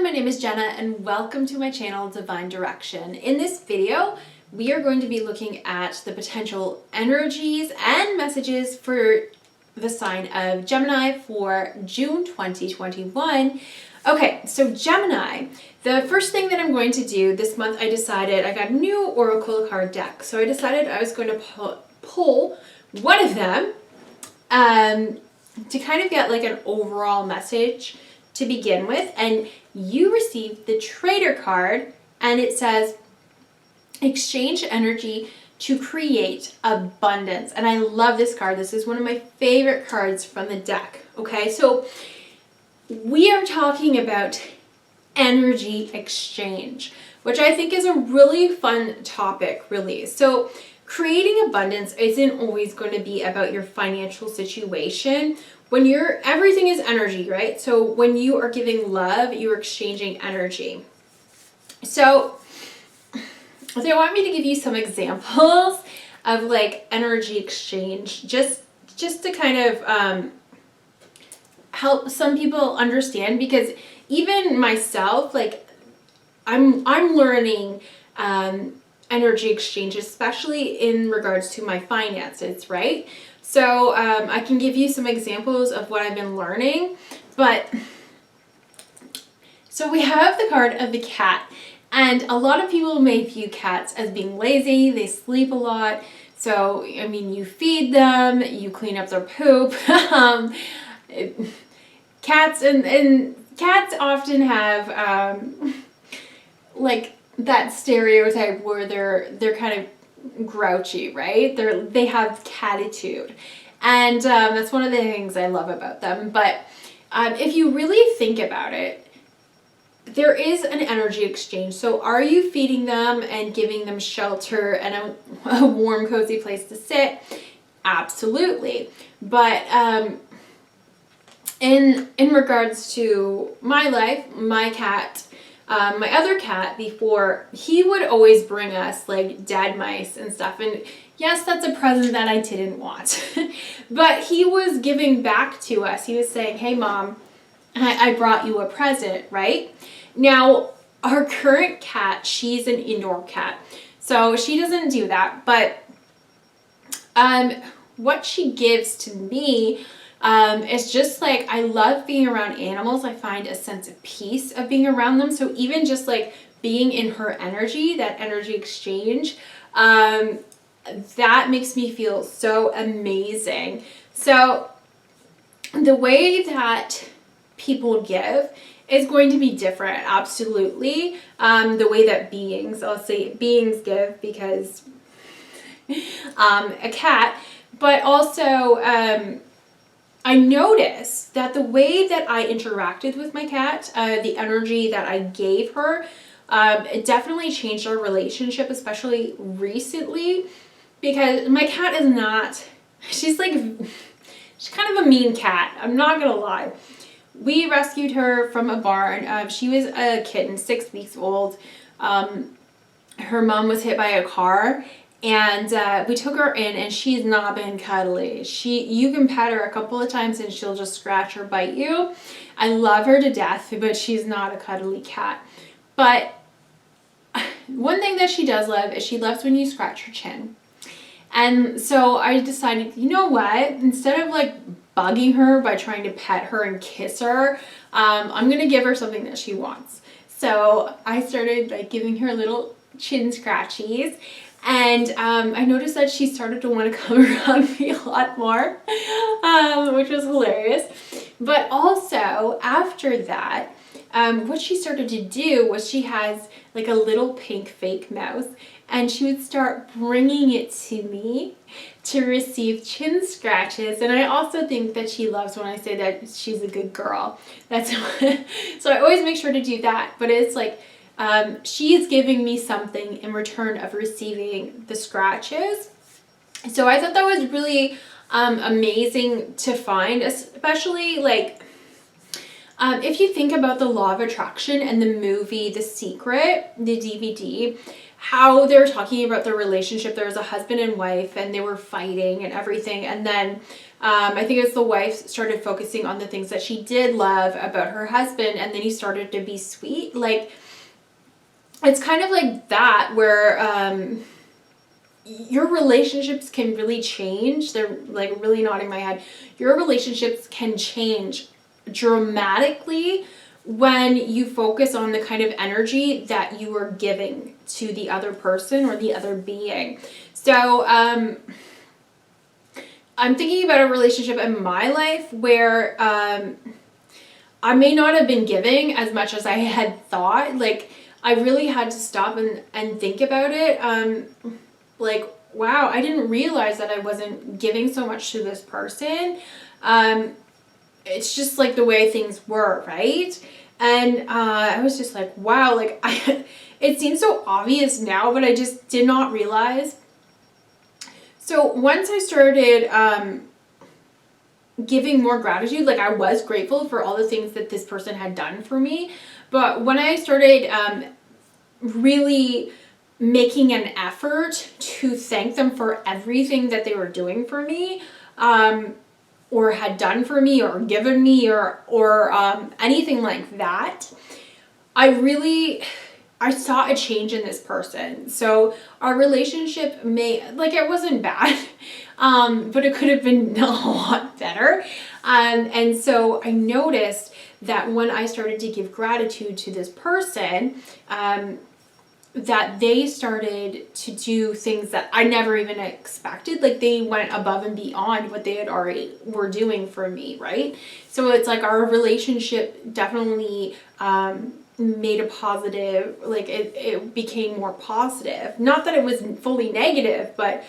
everyone, my name is Jenna and welcome to my channel Divine Direction. In this video, we are going to be looking at the potential energies and messages for the sign of Gemini for June 2021. Okay, so Gemini, the first thing that I'm going to do this month, I decided I got a new Oracle card deck. So I decided I was going to pull one of them to kind of get like an overall message to begin with. And you received the Trader card, and it says exchange energy to create abundance. And I love this card. This is one of my favorite cards from the deck. Okay, so we are talking about energy exchange, which I think is a really fun topic, really. So creating abundance isn't always going to be about your financial situation. When everything is energy, right? So when you are giving love, you're exchanging energy. So they want me to give you some examples of like energy exchange, just to kind of help some people understand, because even myself, like I'm learning energy exchange, especially in regards to my finances, right? So I can give you some examples of what I've been learning, but so we have the card of the cat, and a lot of people may view cats as being lazy. They sleep a lot. So, I mean, you feed them, you clean up their poop. Cats and cats often have like that stereotype where they're kind of grouchy, right? They have catitude, and that's one of the things I love about them. But if you really think about it, there is an energy exchange. So are you feeding them and giving them shelter and a warm, cozy place to sit? Absolutely. But in regards to my life, my cat, my other cat before, he would always bring us like dead mice and stuff. And yes, that's a present that I didn't want. But he was giving back to us. He was saying, hey mom, I brought you a present, right? Now, our current cat, she's an indoor cat. So she doesn't do that. But what she gives to me, it's just like, I love being around animals. I find a sense of peace of being around them. So even just like being in her energy, that energy exchange, that makes me feel so amazing. So the way that people give is going to be different, absolutely. The way that I'll say beings give, because a cat, but also I noticed that the way that I interacted with my cat, the energy that I gave her, it definitely changed our relationship, especially recently, because my cat is not, she's kind of a mean cat. I'm not gonna lie. We rescued her from a barn. She was a kitten, 6 weeks old. Her mom was hit by a car. And we took her in, and she's not been cuddly. You can pet her a couple of times and she'll just scratch or bite you. I love her to death, but she's not a cuddly cat. But one thing that she does love is she loves when you scratch her chin. And so I decided, you know what? Instead of like bugging her by trying to pet her and kiss her, I'm going to give her something that she wants. So I started like giving her little chin scratchies. And I noticed that she started to want to come around me a lot more, which was hilarious. But also, after that, what she started to do was she has like a little pink fake mouse, and she would start bringing it to me to receive chin scratches. And I also think that she loves when I say that she's a good girl. So I always make sure to do that. But it's like, she is giving me something in return of receiving the scratches. So I thought that was really amazing to find, especially like if you think about the law of attraction and the movie The Secret, the DVD, how they're talking about their relationship. There was a husband and wife, and they were fighting and everything. And then I think it's the wife started focusing on the things that she did love about her husband, and then he started to be sweet. Like, it's kind of like that, where your relationships can really change. They're like really nodding my head. Your relationships can change dramatically when you focus on the kind of energy that you are giving to the other person or the other being. So I'm thinking about a relationship in my life where I may not have been giving as much as I had thought. Like, I really had to stop and think about it. Like, wow, I didn't realize that I wasn't giving so much to this person. It's just like the way things were, right? And I was just like, wow, like it seems so obvious now, but I just did not realize. So once I started giving more gratitude, like, I was grateful for all the things that this person had done for me. But when I started really making an effort to thank them for everything that they were doing for me, or had done for me, or given me, or anything like that, I saw a change in this person. So our relationship it wasn't bad, but it could have been a lot better. And so I noticed that when I started to give gratitude to this person, that they started to do things that I never even expected. Like, they went above and beyond what they had already were doing for me, right? So it's like our relationship definitely made a positive, like it became more positive. Not that it was fully negative, but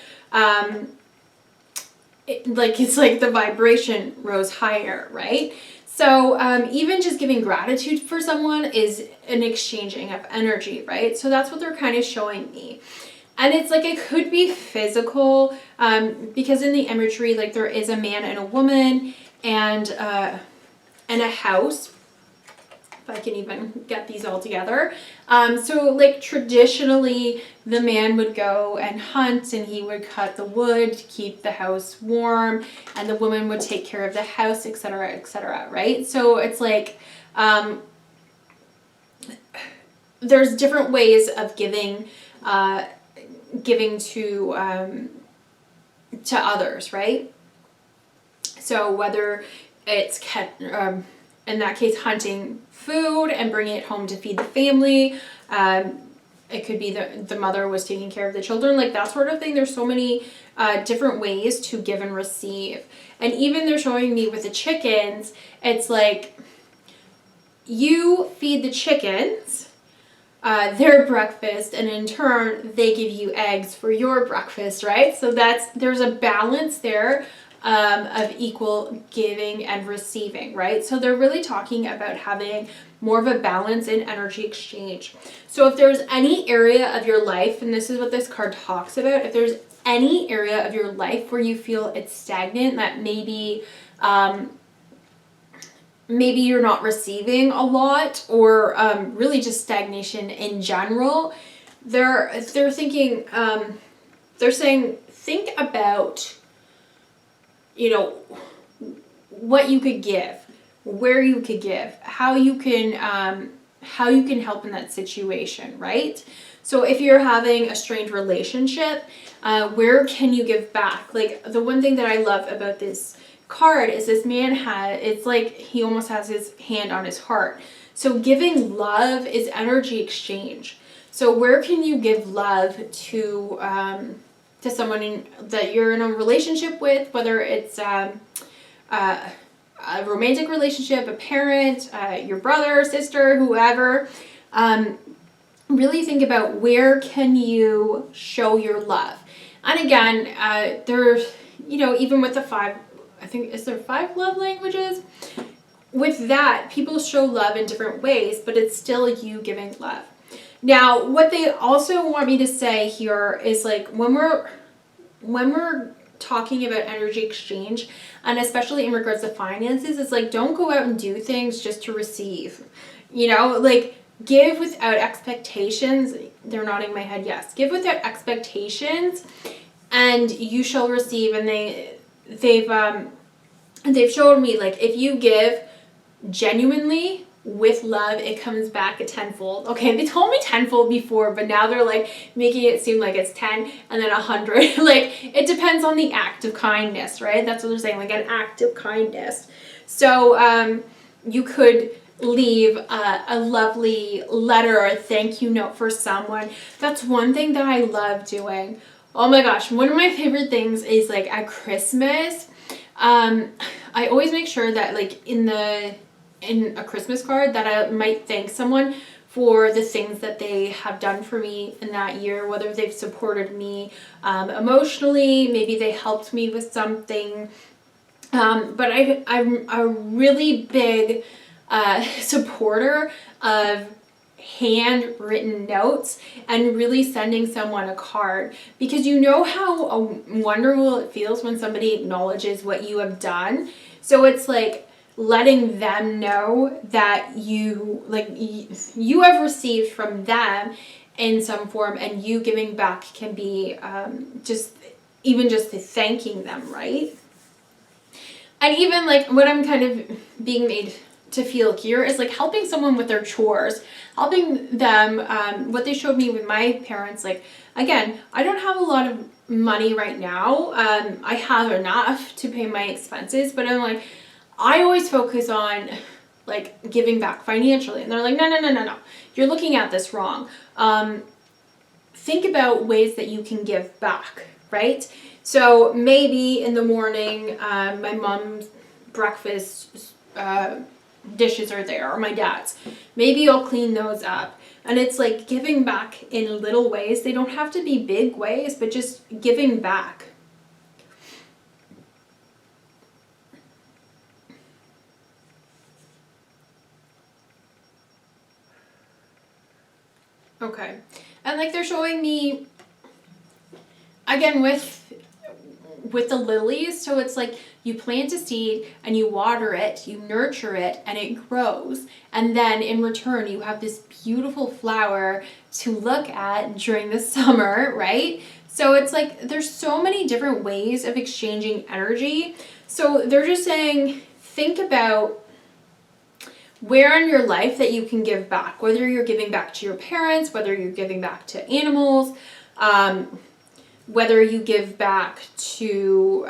it's like the vibration rose higher, right? So even just giving gratitude for someone is an exchanging of energy, right? So that's what they're kind of showing me. And it's like, it could be physical, because in the imagery, like, there is a man and a woman and a house, if I can even get these all together. So like, traditionally, the man would go and hunt, and he would cut the wood to keep the house warm, and the woman would take care of the house, etc., right? So it's like, there's different ways of giving to others, right? So whether it's in that case, hunting food and bringing it home to feed the family. It could be the mother was taking care of the children, like that sort of thing. There's so many different ways to give and receive. And even they're showing me with the chickens, it's like, you feed the chickens their breakfast, and in turn, they give you eggs for your breakfast, right? So there's a balance there of equal giving and receiving, right? So they're really talking about having more of a balance in energy exchange. So if there's any area of your life, and this is what this card talks about, if there's any area of your life where you feel it's stagnant, that maybe you're not receiving a lot, or really just stagnation in general, they're thinking, they're saying, think about, what you could give, where you could give, how you can help in that situation, right? So if you're having a strained relationship, where can you give back? Like, the one thing that I love about this card is this man it's like he almost has his hand on his heart. So giving love is energy exchange. So where can you give love to someone that you're in a relationship with, whether it's a romantic relationship, a parent, your brother, sister, whoever. Really think about, where can you show your love? And again, there's, even with the 5, I think, is there 5 love languages? With that, people show love in different ways, but it's still you giving love. Now, what they also want me to say here is, like, when we're talking about energy exchange, and especially in regards to finances, it's like, don't go out and do things just to receive. Like, give without expectations. They're nodding my head, yes. Give without expectations, and you shall receive. And they've shown me, like, if you give genuinely with love, it comes back a tenfold. Okay, they told me tenfold before, but now they're like making it seem like it's 10 and then 100. Like, it depends on the act of kindness, right? That's what they're saying, like an act of kindness. So you could leave a lovely letter or a thank you note for someone. That's one thing that I love doing. Oh my gosh, one of my favorite things is, like, at Christmas, I always make sure that, like, in a Christmas card, that I might thank someone for the things that they have done for me in that year, whether they've supported me emotionally, maybe they helped me with something. But I'm a really big supporter of handwritten notes and really sending someone a card, because you know how wonderful it feels when somebody acknowledges what you have done. So it's like letting them know that you have received from them in some form, and you giving back can be just thanking them, right? And even, like, what I'm kind of being made to feel here is, like, helping someone with their chores, helping them, what they showed me with my parents. Like, again, I don't have a lot of money right now. I have enough to pay my expenses, but I'm like, I always focus on, like, giving back financially. And they're like, no. You're looking at this wrong. Think about ways that you can give back, right? So maybe in the morning, my mom's breakfast dishes are there, or my dad's. Maybe I'll clean those up. And it's like giving back in little ways. They don't have to be big ways, but just giving back. Okay. And, like, they're showing me, again, with the lilies, so it's like you plant a seed and you water it, you nurture it, and it grows. And then in return, you have this beautiful flower to look at during the summer, right? So it's like there's so many different ways of exchanging energy. So they're just saying, think about where in your life that you can give back, whether you're giving back to your parents, whether you're giving back to animals, whether you give back to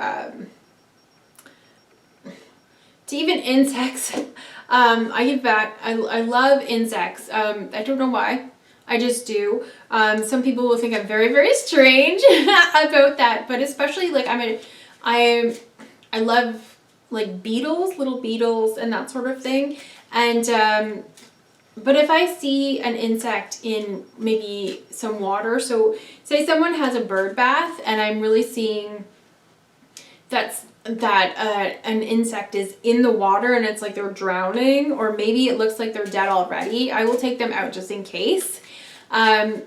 even insects. I give back. I love insects. I don't know why. I just do. Some people will think I'm very, very strange about that, but especially, like, I love, like, beetles, little beetles, and that sort of thing. And but if I see an insect in maybe some water, so say someone has a bird bath and I'm really seeing that an insect is in the water and it's like they're drowning, or maybe it looks like they're dead already, I will take them out just in case. And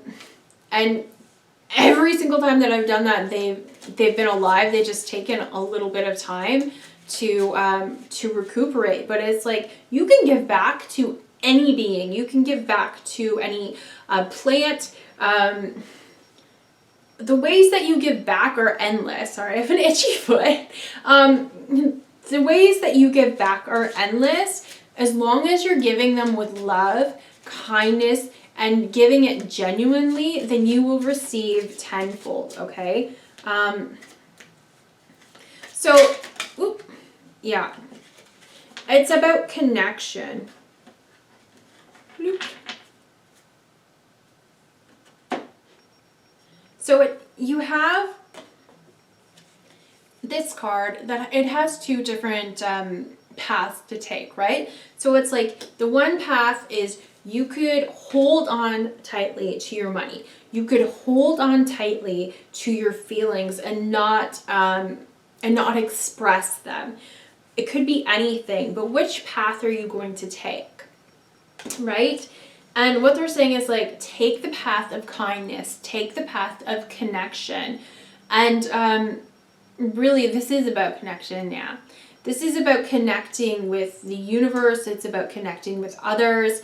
every single time that I've done that, they've been alive. They just taken a little bit of time to recuperate. But it's like you can give back to any being. You can give back to any plant. The ways that you give back are endless. Sorry, I have an itchy foot. The ways that you give back are endless, as long as you're giving them with love, kindness, and giving it genuinely, then you will receive tenfold, okay? Yeah. It's about connection. Bloop. So you have this card that it has two different paths to take, right? So it's like the one path is you could hold on tightly to your money. You could hold on tightly to your feelings and not express them. It could be anything, but which path are you going to take, right? And what they're saying is, like, take the path of kindness, take the path of connection. And really, this is about connection, yeah. This is about connecting with the universe. It's about connecting with others.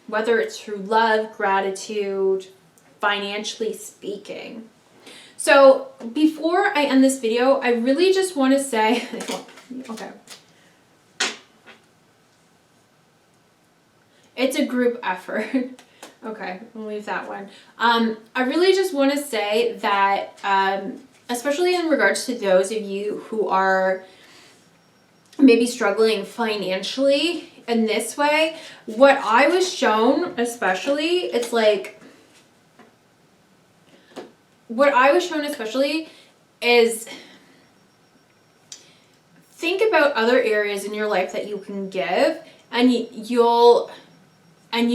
whether it's through love, gratitude, financially speaking. So before I end this video, I really just want to say, okay. It's a group effort. Okay, we'll leave that one. I really just want to say that, especially in regards to those of you who are maybe struggling financially in this way, what I was shown especially, it's like, what I was shown especially is think about other areas in your life that you can give, and you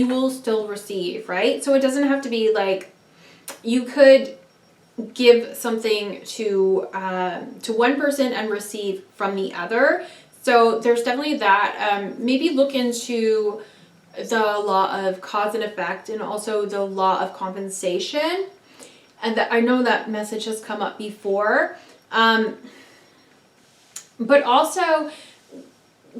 will still receive, right? So it doesn't have to be like, you could give something to one person and receive from the other. So there's definitely that. Maybe look into the law of cause and effect, and also the law of compensation. And that, I know that message has come up before. But also,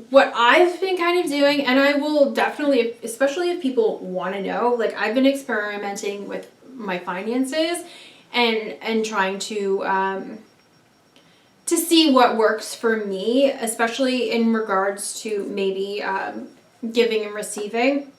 what I've been kind of doing, and I will definitely, especially if people want to know, like, I've been experimenting with my finances and trying to see what works for me, especially in regards to maybe giving and receiving.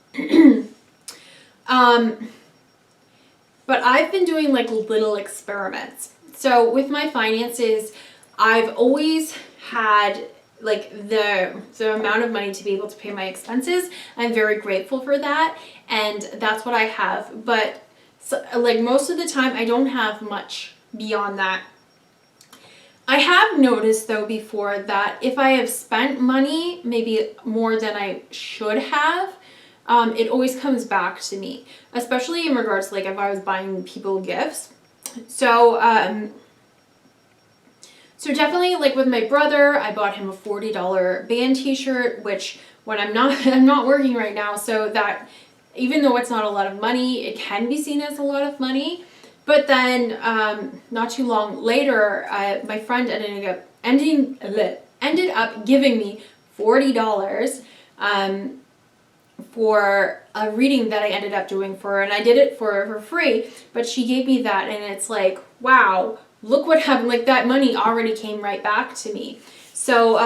But I've been doing like little experiments. So with my finances, I've always had like the amount of money to be able to pay my expenses. I'm very grateful for that, and that's what I have. But so, like, most of the time I don't have much beyond that. I have noticed though before that if I have spent money maybe more than I should have, it always comes back to me, especially in regards to like if I was buying people gifts. So so definitely, like with my brother, I bought him a $40 band t-shirt, which when I'm not working right now, so that even though it's not a lot of money, it can be seen as a lot of money. But then not too long later, my friend ended up giving me $40 for a reading that I ended up doing for her, and I did it for her for free, but she gave me that, and it's like, wow, look what happened. Like, that money already came right back to me. So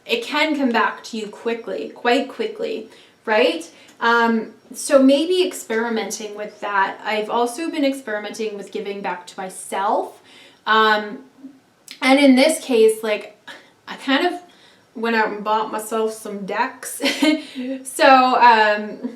it can come back to you quickly, quite quickly, right? So maybe experimenting with that. I've also been experimenting with giving back to myself. And in this case, like, I kind of went out and bought myself some decks. So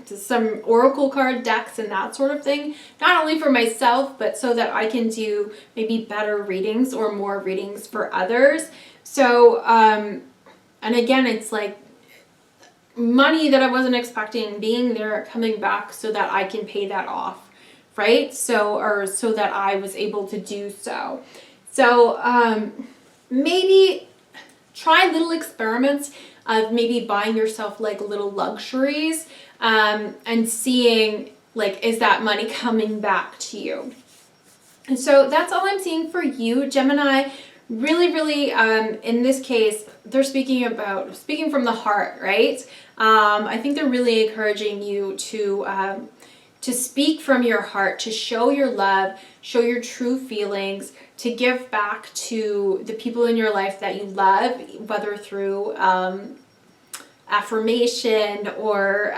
some oracle card decks and that sort of thing, not only for myself, but so that I can do maybe better readings or more readings for others. So and again, it's like money that I wasn't expecting being there, coming back so that I can pay that off, right? So that I was able to do so. So maybe try little experiments of maybe buying yourself like little luxuries, and seeing like, is that money coming back to you? And so that's all I'm seeing for you, Gemini. Really, really, in this case, they're speaking from the heart, right? I think they're really encouraging you to speak from your heart, to show your love, show your true feelings, to give back to the people in your life that you love, whether through affirmation or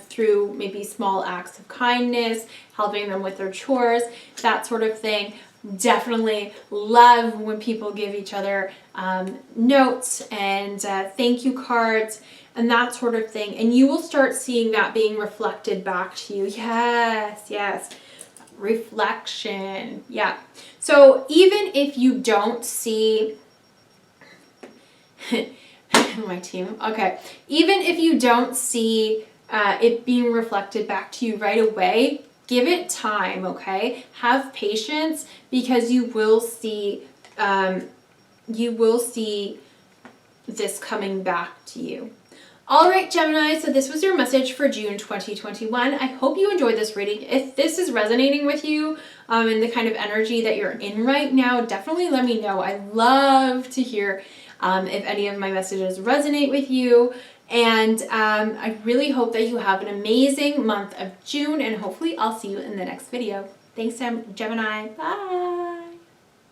through maybe small acts of kindness, helping them with their chores, that sort of thing. Definitely love when people give each other notes and thank you cards and that sort of thing. And you will start seeing that being reflected back to you. Yes, yes. Reflection. Yeah. So even if you don't see my team, okay, even if you don't see it being reflected back to you right away, give it time, okay? Have patience, because you will see this coming back to you. All right, Gemini, so this was your message for June 2021. I hope you enjoyed this reading. If this is resonating with you and the kind of energy that you're in right now, definitely let me know. I love to hear if any of my messages resonate with you. And I really hope that you have an amazing month of June, and hopefully I'll see you in the next video. Thanks, Gemini. Bye.